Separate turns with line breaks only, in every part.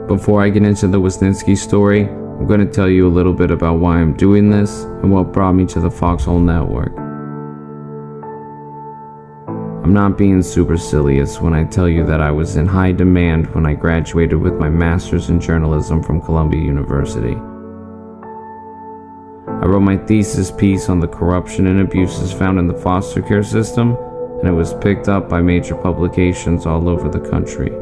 Before I get into the Wesninski story, I'm going to tell you a little bit about why I'm doing this and what brought me to the Foxhole Network. I'm not being supercilious when I tell you that I was in high demand when I graduated with my master's in journalism from Columbia University. I wrote my thesis piece on the corruption and abuses found in the foster care system, and it was picked up by major publications all over the country.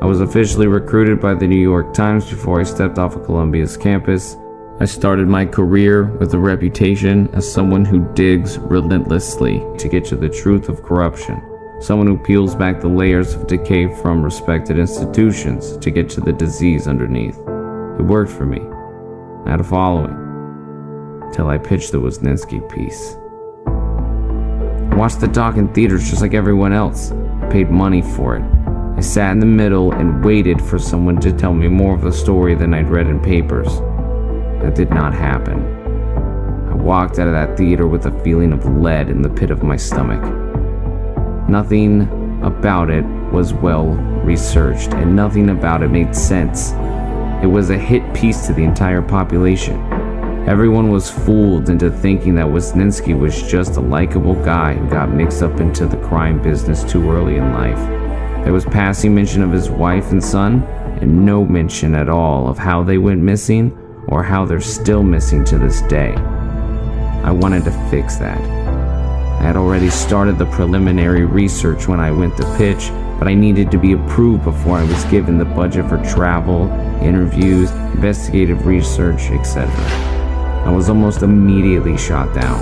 I was officially recruited by the New York Times before I stepped off of Columbia's campus. I started my career with a reputation as someone who digs relentlessly to get to the truth of corruption, someone who peels back the layers of decay from respected institutions to get to the disease underneath. It worked for me. I had a following, till I pitched the Wesninski piece. I watched the doc in theaters just like everyone else. I paid money for it. I sat in the middle and waited for someone to tell me more of the story than I'd read in papers. That did not happen. I walked out of that theater with a feeling of lead in the pit of my stomach. Nothing about it was well researched, and nothing about it made sense. It was a hit piece to the entire population. Everyone was fooled into thinking that Wesninski was just a likable guy who got mixed up into the crime business too early in life. There was passing mention of his wife and son, and no mention at all of how they went missing or how they're still missing to this day. I wanted to fix that. I had already started the preliminary research when I went to pitch, but I needed to be approved before I was given the budget for travel, interviews, investigative research, etc. I was almost immediately shot down.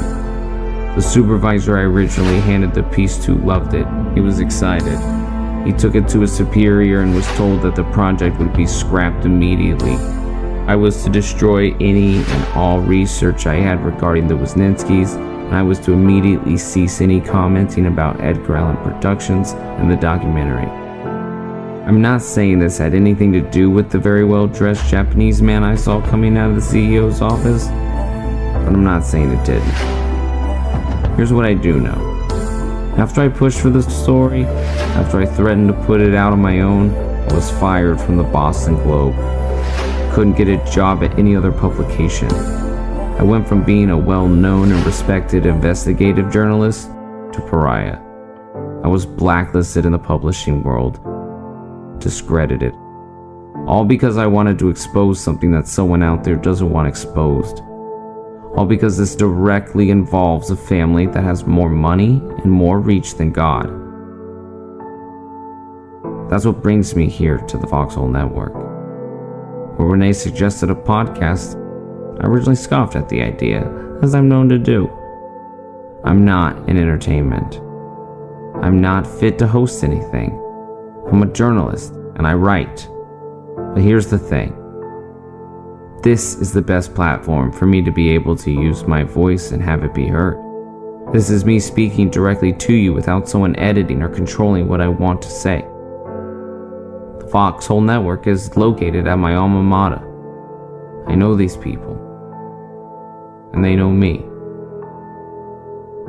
The supervisor I originally handed the piece to loved it. He was excited. He took it to his superior and was told that the project would be scrapped immediately. I was to destroy any and all research I had regarding the Wesninskis, and I was to immediately cease any commenting about Edgar Allan Productions and the documentary. I'm not saying this had anything to do with the very well-dressed Japanese man I saw coming out of the CEO's office, but I'm not saying it didn't. Here's what I do know. After I pushed for the story, after I threatened to put it out on my own, I was fired from the Boston Globe. Couldn't get a job at any other publication. I went from being a well-known and respected investigative journalist to pariah. I was blacklisted in the publishing world, discredited. All because I wanted to expose something that someone out there doesn't want exposed. All because this directly involves a family that has more money and more reach than God. That's what brings me here to the Foxhole Network. When Renee suggested a podcast, I originally scoffed at the idea, as I'm known to do. I'm not in entertainment. I'm not fit to host anything. I'm a journalist, and I write. But here's the thing. This is the best platform for me to be able to use my voice and have it be heard. This is me speaking directly to you without someone editing or controlling what I want to say. The Foxhole Network is located at my alma mater. I know these people, and they know me,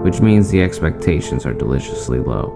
which means the expectations are deliciously low.